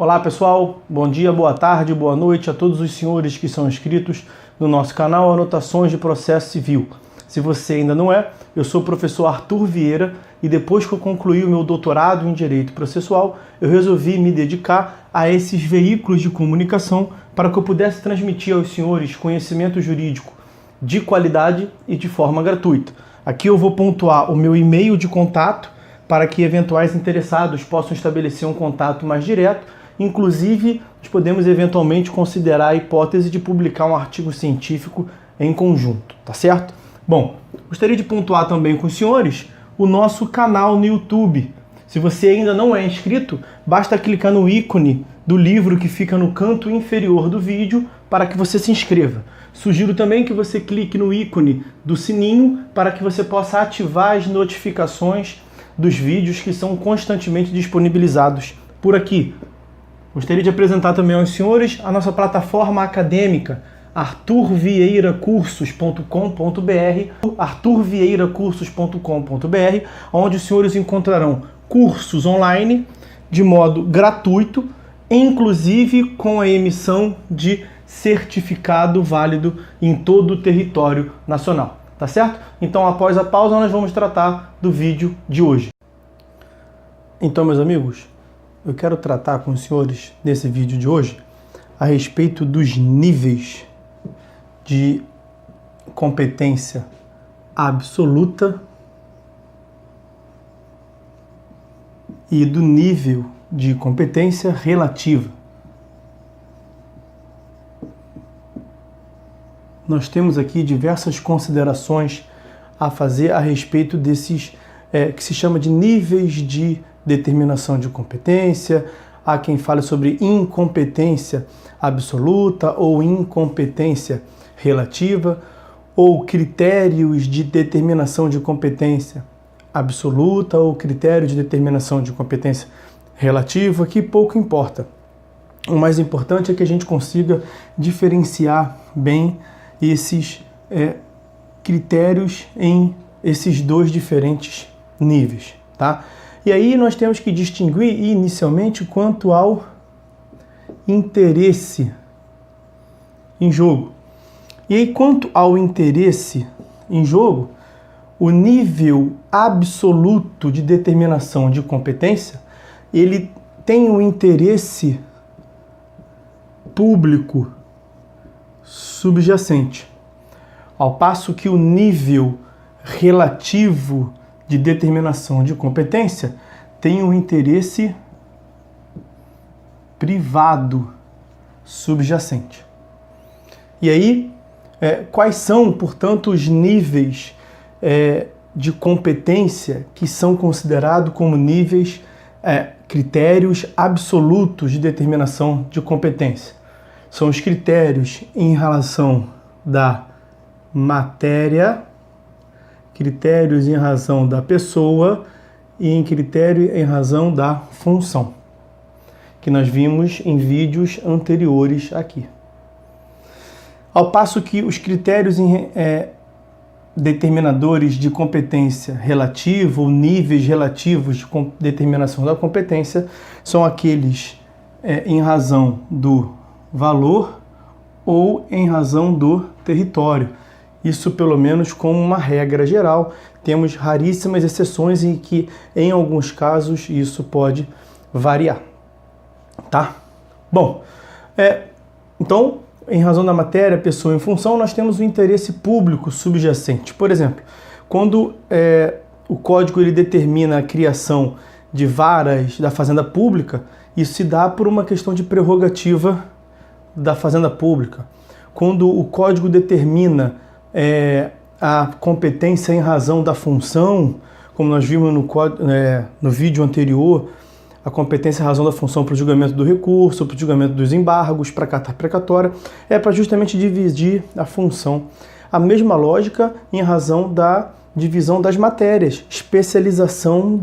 Olá pessoal, bom dia, boa tarde, boa noite a todos os senhores que são inscritos no nosso canal Anotações de Processo Civil. Se você ainda não é, eu sou o professor Arthur Vieira e depois que eu concluí o meu doutorado em Direito Processual, eu resolvi me dedicar a esses veículos de comunicação para que eu pudesse transmitir aos senhores conhecimento jurídico de qualidade e de forma gratuita. Aqui eu vou pontuar o meu e-mail de contato para que eventuais interessados possam estabelecer um contato mais direto. Inclusive, nós podemos eventualmente considerar a hipótese de publicar um artigo científico em conjunto, tá certo? Bom, gostaria de pontuar também com os senhores o nosso canal no YouTube. Se você ainda não é inscrito, basta clicar no ícone do livro que fica no canto inferior do vídeo para que você se inscreva. Sugiro também que você clique no ícone do sininho para que você possa ativar as notificações dos vídeos que são constantemente disponibilizados por aqui. Gostaria de apresentar também aos senhores a nossa plataforma acadêmica, arturvieiracursos.com.br, arturvieiracursos.com.br, onde os senhores encontrarão cursos online de modo gratuito, inclusive com a emissão de certificado válido em todo o território nacional, tá certo? Então, após a pausa, nós vamos tratar do vídeo de hoje. Então, meus amigos, eu quero tratar com os senhores, nesse vídeo de hoje, a respeito dos níveis de competência absoluta e do nível de competência relativa. Nós temos aqui diversas considerações a fazer a respeito desses, que se chama de níveis de determinação de competência. Há quem fale sobre incompetência absoluta ou incompetência relativa, ou critérios de determinação de competência absoluta ou critério de determinação de competência relativa, que pouco importa. O mais importante é que a gente consiga diferenciar bem esses critérios em esses dois diferentes níveis, tá? E aí nós temos que distinguir inicialmente quanto ao interesse em jogo. E aí, quanto ao interesse em jogo, o nível absoluto de determinação de competência, ele tem um interesse público subjacente, ao passo que o nível relativo de determinação de competência tem um interesse privado subjacente. E aí, quais são, portanto, os níveis de competência que são considerados como níveis, critérios absolutos de determinação de competência? São os critérios em relação da matéria, critérios em razão da pessoa e em critério em razão da função, que nós vimos em vídeos anteriores aqui. Ao passo que os critérios determinadores de competência relativa ou níveis relativos de determinação da competência são aqueles em razão do valor ou em razão do território. Isso pelo menos como uma regra geral. Temos raríssimas exceções em que, em alguns casos, isso pode variar, tá? Bom, então, em razão da matéria, pessoa e função, nós temos o interesse público subjacente. Por exemplo, quando o código ele determina a criação de varas da fazenda pública, isso se dá por uma questão de prerrogativa da fazenda pública. Quando o código determina a competência em razão da função, como nós vimos no vídeo anterior, a competência em razão da função para o julgamento do recurso, para o julgamento dos embargos, para a carta precatória, para justamente dividir a função. A mesma lógica em razão da divisão das matérias, especialização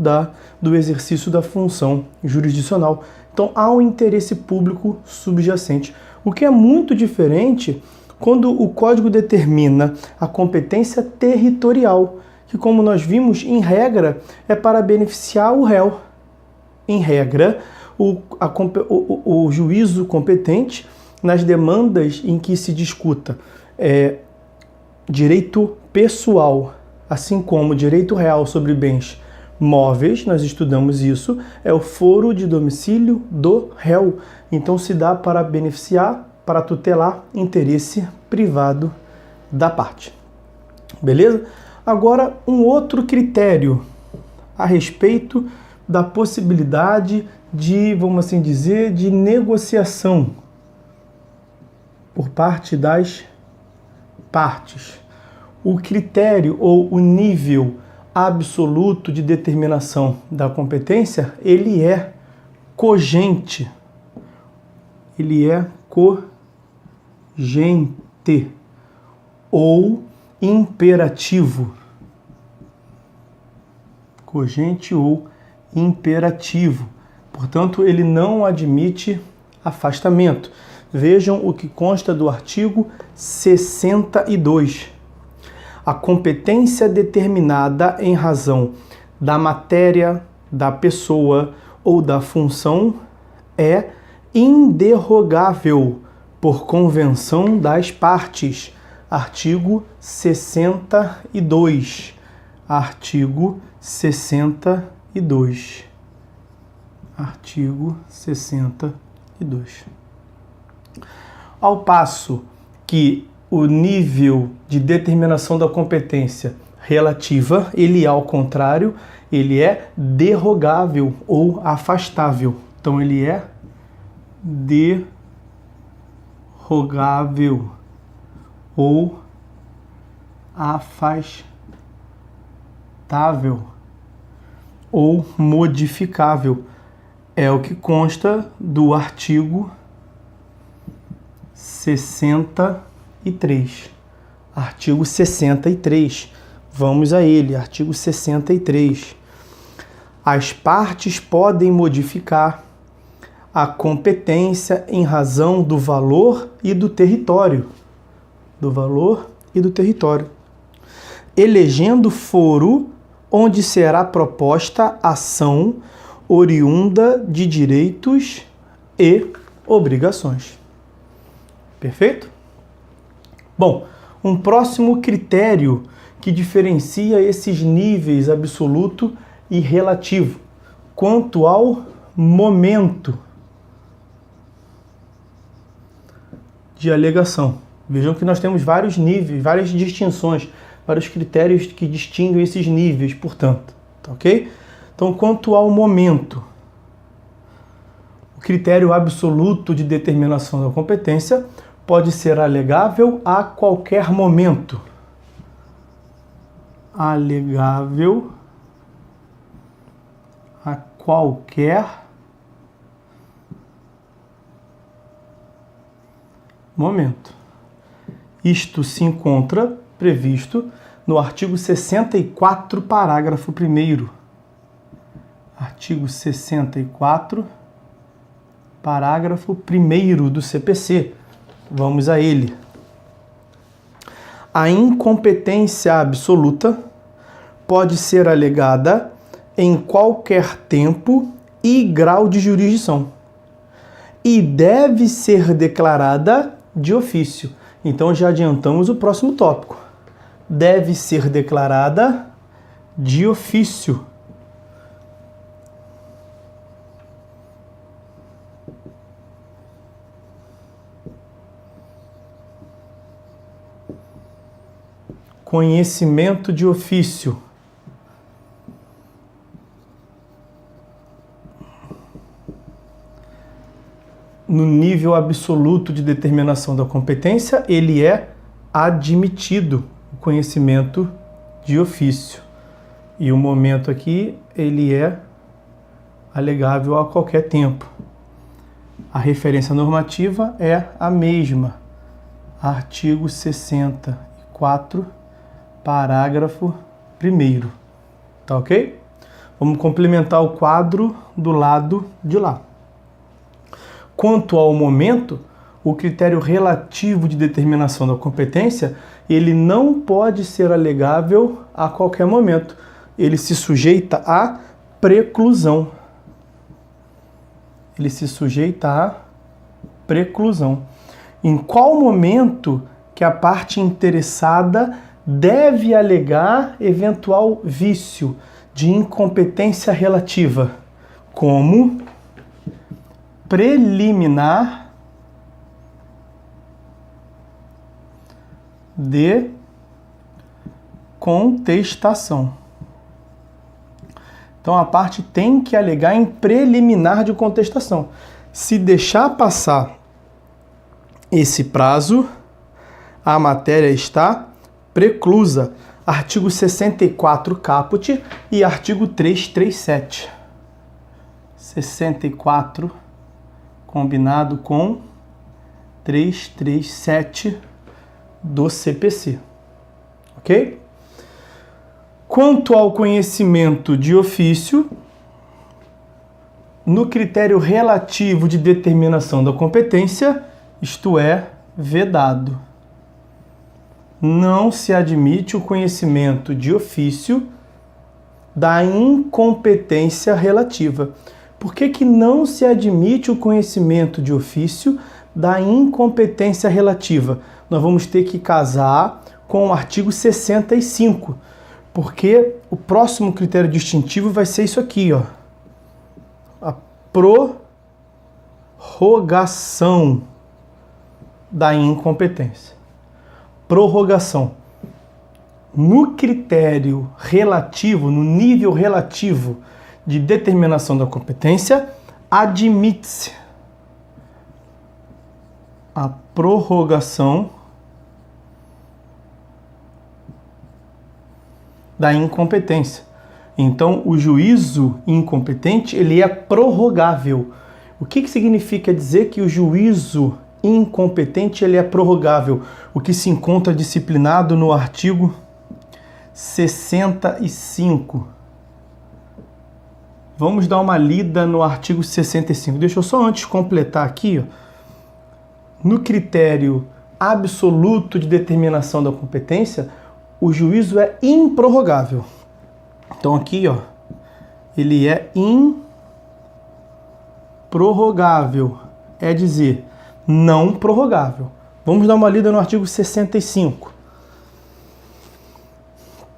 do exercício da função jurisdicional. Então há um interesse público subjacente, o que é muito diferente quando o código determina a competência territorial, que, como nós vimos, em regra, é para beneficiar o réu. Em regra, o juízo competente nas demandas em que se discuta direito pessoal, assim como direito real sobre bens móveis, nós estudamos isso, é o foro de domicílio do réu. Então se dá para beneficiar, para tutelar interesse privado da parte. Beleza? Agora, um outro critério a respeito da possibilidade de, vamos assim dizer, de negociação por parte das partes. O critério ou o nível absoluto de determinação da competência, ele é cogente. Ele é cogente ou imperativo. Cogente ou imperativo. Portanto, ele não admite afastamento. Vejam o que consta do artigo 62. A competência determinada em razão da matéria, da pessoa ou da função é inderrogável por convenção das partes. Artigo 62. Artigo 62. Artigo 62. Ao passo que o nível de determinação da competência relativa, ele ao contrário, ele é derrogável ou afastável. Então ele é derrogável ou afastável ou modificável. É o que consta do artigo 63. Artigo 63. Vamos a ele. Artigo 63. As partes podem modificar a competência em razão do valor e do território. Do valor e do território. Elegendo foro onde será proposta ação oriunda de direitos e obrigações. Perfeito? Bom, um próximo critério que diferencia esses níveis absoluto e relativo quanto ao momento de alegação. Vejam que nós temos vários níveis, várias distinções, vários critérios que distinguem esses níveis, portanto. Tá ok? Então, quanto ao momento, o critério absoluto de determinação da competência pode ser alegável a qualquer momento. Alegável a qualquer momento. Isto se encontra previsto no artigo 64, parágrafo 1º. Artigo 64, parágrafo 1º do CPC. Vamos a ele. A incompetência absoluta pode ser alegada em qualquer tempo e grau de jurisdição e deve ser declarada de ofício. Então já adiantamos o próximo tópico. Deve ser declarada de ofício. Conhecimento de ofício. No nível absoluto de determinação da competência, ele é admitido, o conhecimento de ofício. E o momento aqui, ele é alegável a qualquer tempo. A referência normativa é a mesma. Artigo 64, parágrafo 1º. Tá ok? Vamos complementar o quadro do lado de lá. Quanto ao momento, o critério relativo de determinação da competência, ele não pode ser alegável a qualquer momento. Ele se sujeita à preclusão. ele se sujeita à preclusão. Em qual momento que a parte interessada deve alegar eventual vício de incompetência relativa, como preliminar de contestação. Então a parte tem que alegar em preliminar de contestação. Se deixar passar esse prazo, a matéria está preclusa. Artigo 64 caput e artigo 337. 64 combinado com 337 do CPC. Ok? Quanto ao conhecimento de ofício, no critério relativo de determinação da competência, isto é, vedado. Não se admite o conhecimento de ofício da incompetência relativa. Por que não se admite o conhecimento de ofício da incompetência relativa? Nós vamos ter que casar com o artigo 65, porque o próximo critério distintivo vai ser isso aqui, ó. A prorrogação da incompetência. Prorrogação. No critério relativo, no nível relativo de determinação da competência, admite-se a prorrogação da incompetência. Então, o juízo incompetente, ele é prorrogável. O que significa dizer que o juízo incompetente ele é prorrogável? O que se encontra disciplinado no artigo 65. Vamos dar uma lida no artigo 65. Deixa eu só antes completar aqui, ó. No critério absoluto de determinação da competência, o juízo é improrrogável. Então aqui, ó, ele é improrrogável, é dizer, não prorrogável. Vamos dar uma lida no artigo 65.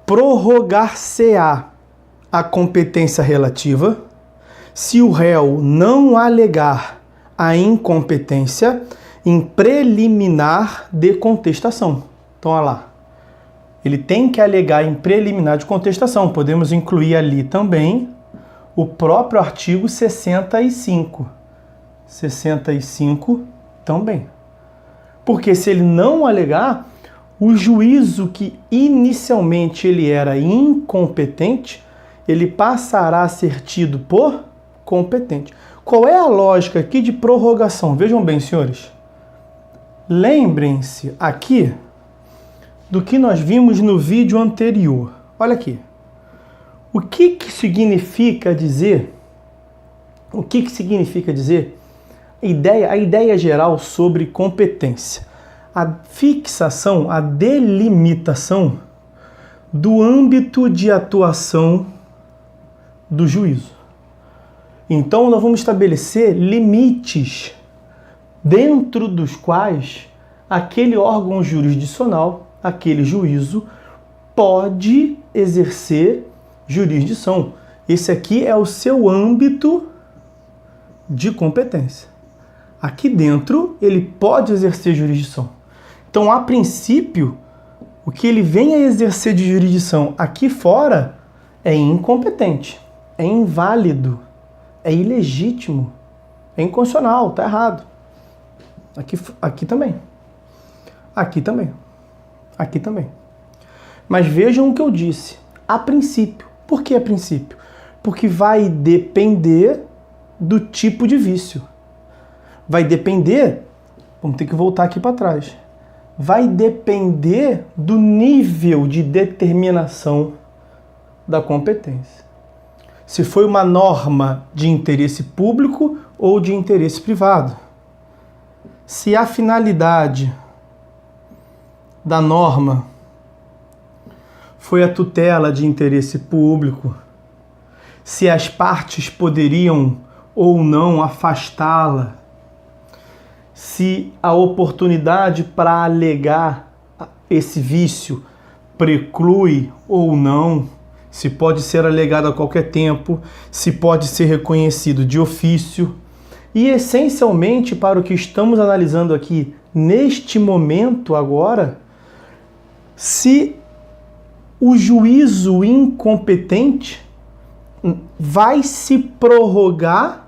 Prorrogar-se-á a competência relativa se o réu não alegar a incompetência em preliminar de contestação. Então, olha lá. Ele tem que alegar em preliminar de contestação. Podemos incluir ali também o próprio artigo 65. 65 também. Porque se ele não alegar, o juízo que inicialmente ele era incompetente, ele passará a ser tido por competente. Qual é a lógica aqui de prorrogação? Vejam bem, senhores. Lembrem-se aqui do que nós vimos no vídeo anterior. Olha aqui. O que significa dizer? O que significa dizer? A ideia geral sobre competência. A fixação, a delimitação do âmbito de atuação do juízo. Então, nós vamos estabelecer limites dentro dos quais aquele órgão jurisdicional, aquele juízo, pode exercer jurisdição. Esse aqui é o seu âmbito de competência. Aqui dentro, ele pode exercer jurisdição. Então, a princípio, o que ele vem a exercer de jurisdição aqui fora é incompetente, é inválido, é ilegítimo, é inconstitucional, está errado. Aqui também. Aqui também. Aqui também. Mas vejam o que eu disse. A princípio. Por que a princípio? Porque vai depender do tipo de vício. Vai depender, vamos ter que voltar aqui para trás, vai depender do nível de determinação da competência. Se foi uma norma de interesse público ou de interesse privado. Se a finalidade da norma foi a tutela de interesse público, se as partes poderiam ou não afastá-la, se a oportunidade para alegar esse vício preclui ou não, se pode ser alegado a qualquer tempo, se pode ser reconhecido de ofício. E essencialmente, para o que estamos analisando aqui neste momento agora, se o juízo incompetente vai se prorrogar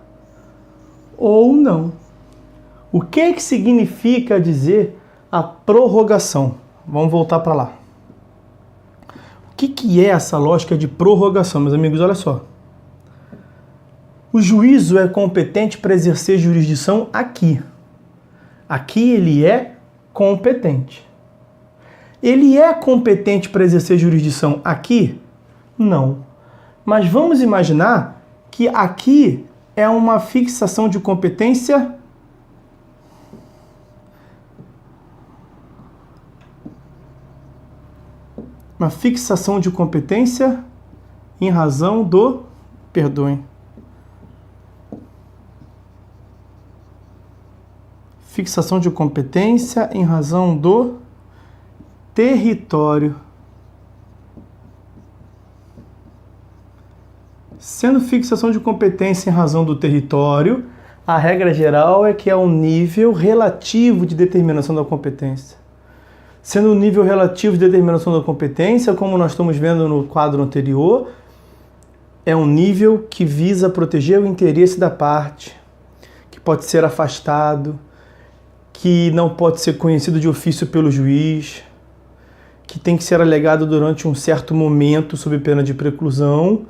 ou não. O que significa dizer a prorrogação? Vamos voltar para lá. O que é essa lógica de prorrogação, meus amigos? Olha só. O juízo é competente para exercer jurisdição aqui. Aqui ele é competente. Ele é competente para exercer jurisdição aqui? Não. Mas vamos imaginar que aqui é uma fixação de competência em razão do, perdoem, fixação de competência em razão do território. Sendo fixação de competência em razão do território, a regra geral é que é um nível relativo de determinação da competência. Sendo o nível relativo de determinação da competência, como nós estamos vendo no quadro anterior, é um nível que visa proteger o interesse da parte, que pode ser afastado, que não pode ser conhecido de ofício pelo juiz, que tem que ser alegado durante um certo momento sob pena de preclusão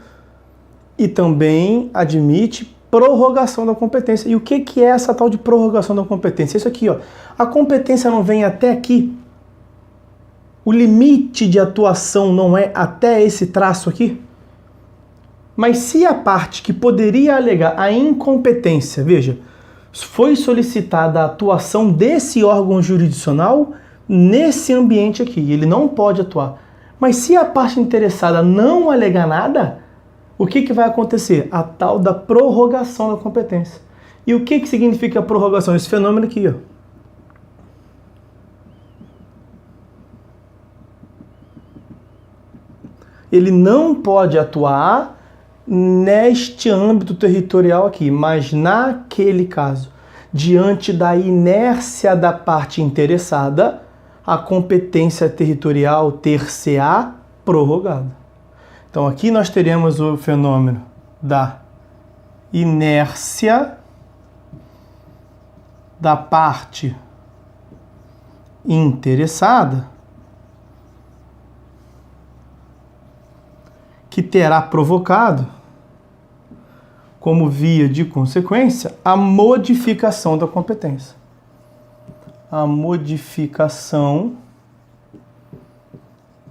e também admite prorrogação da competência. E o que é essa tal de prorrogação da competência? Isso aqui, ó. A competência não vem até aqui. O limite de atuação não é até esse traço aqui? Mas se a parte que poderia alegar a incompetência, veja, foi solicitada a atuação desse órgão jurisdicional nesse ambiente aqui, ele não pode atuar. Mas se a parte interessada não alegar nada, o que vai acontecer? A tal da prorrogação da competência. E o que significa a prorrogação? Esse fenômeno aqui, ó. Ele não pode atuar neste âmbito territorial aqui, mas naquele caso, diante da inércia da parte interessada, a competência territorial ter-se-á prorrogada. Então aqui nós teremos o fenômeno da inércia da parte interessada, que terá provocado, como via de consequência, a modificação da competência. A modificação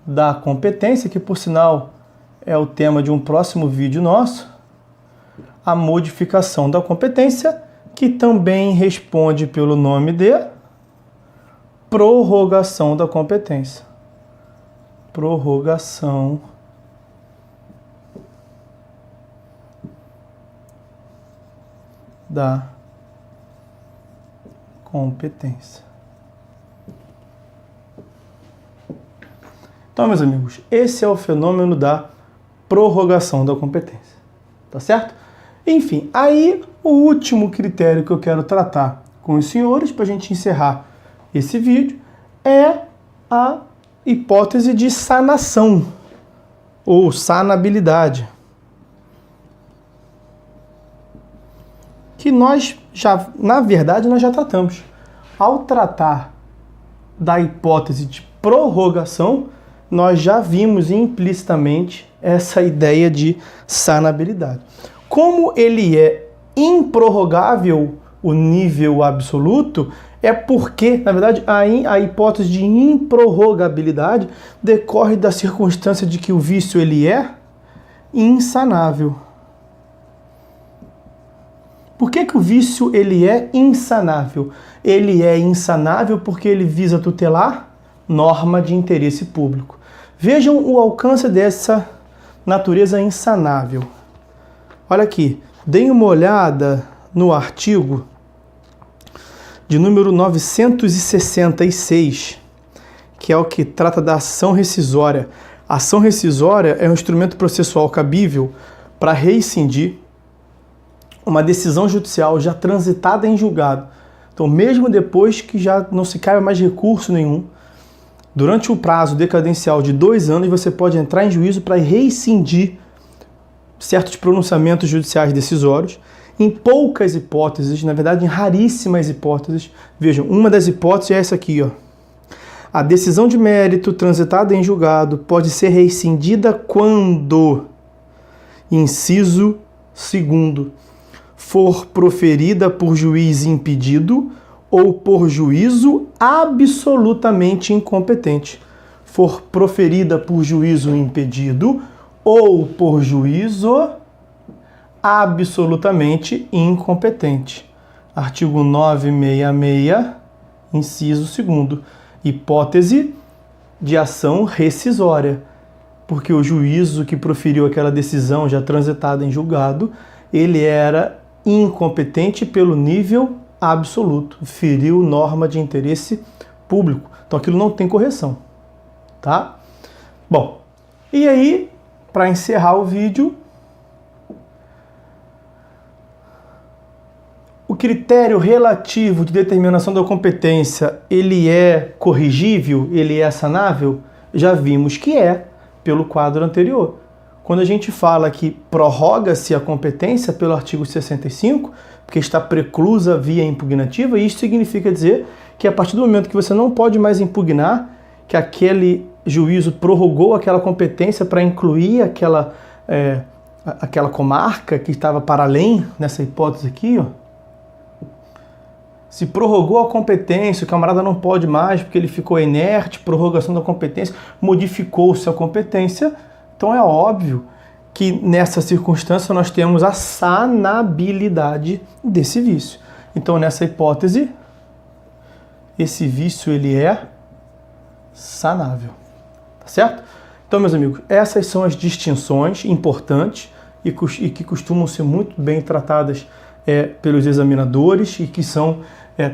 da competência, que por sinal é o tema de um próximo vídeo nosso, a modificação da competência, que também responde pelo nome de prorrogação da competência. Prorrogação da competência. Então, meus amigos, esse é o fenômeno da prorrogação da competência. Tá certo? Enfim, aí o último critério que eu quero tratar com os senhores, para a gente encerrar esse vídeo, é a hipótese de sanação ou sanabilidade. Que nós já, na verdade, nós já tratamos. Ao tratar da hipótese de prorrogação, nós já vimos implicitamente essa ideia de sanabilidade. Como ele é improrrogável, o nível absoluto, é porque, na verdade, a hipótese de improrrogabilidade decorre da circunstância de que o vício ele é insanável. Por que o vício ele é insanável? Ele é insanável porque ele visa tutelar norma de interesse público. Vejam o alcance dessa natureza insanável. Olha aqui, Deem uma olhada no artigo de número 966, que é o que trata da ação rescisória. A ação rescisória é um instrumento processual cabível para rescindir uma decisão judicial já transitada em julgado. Então, mesmo depois que já não se caiba mais recurso nenhum, durante o prazo decadencial de 2 anos, você pode entrar em juízo para rescindir certos pronunciamentos judiciais decisórios. Em poucas hipóteses, na verdade, em raríssimas hipóteses, vejam, uma das hipóteses é essa aqui, ó. A decisão de mérito transitada em julgado pode ser rescindida quando, inciso 2º, for proferida por juiz impedido ou por juízo absolutamente incompetente. For proferida por juízo impedido ou por juízo absolutamente incompetente. Artigo 966, inciso 2º. Hipótese de ação rescisória, porque o juízo que proferiu aquela decisão já transitada em julgado, ele era incompetente pelo nível absoluto, feriu norma de interesse público. Então aquilo não tem correção, tá? Bom, e aí, para encerrar o vídeo, o critério relativo de determinação da competência, ele é corrigível, ele é sanável? Já vimos que é, pelo quadro anterior. Quando a gente fala que prorroga-se a competência pelo artigo 65, porque está preclusa via impugnativa, isso significa dizer que a partir do momento que você não pode mais impugnar, que aquele juízo prorrogou aquela competência para incluir aquela comarca que estava para além, nessa hipótese aqui, ó. Se prorrogou a competência, o camarada não pode mais porque ele ficou inerte, prorrogação da competência, modificou-se a competência, então é óbvio que nessa circunstância nós temos a sanabilidade desse vício. Então nessa hipótese, esse vício ele é sanável, tá certo? Então, meus amigos, essas são as distinções importantes e que costumam ser muito bem tratadas pelos examinadores e que são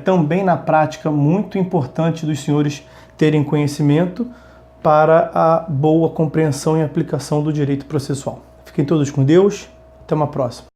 também na prática muito importante dos senhores terem conhecimento para a boa compreensão e aplicação do direito processual. Fiquem todos com Deus. Até uma próxima.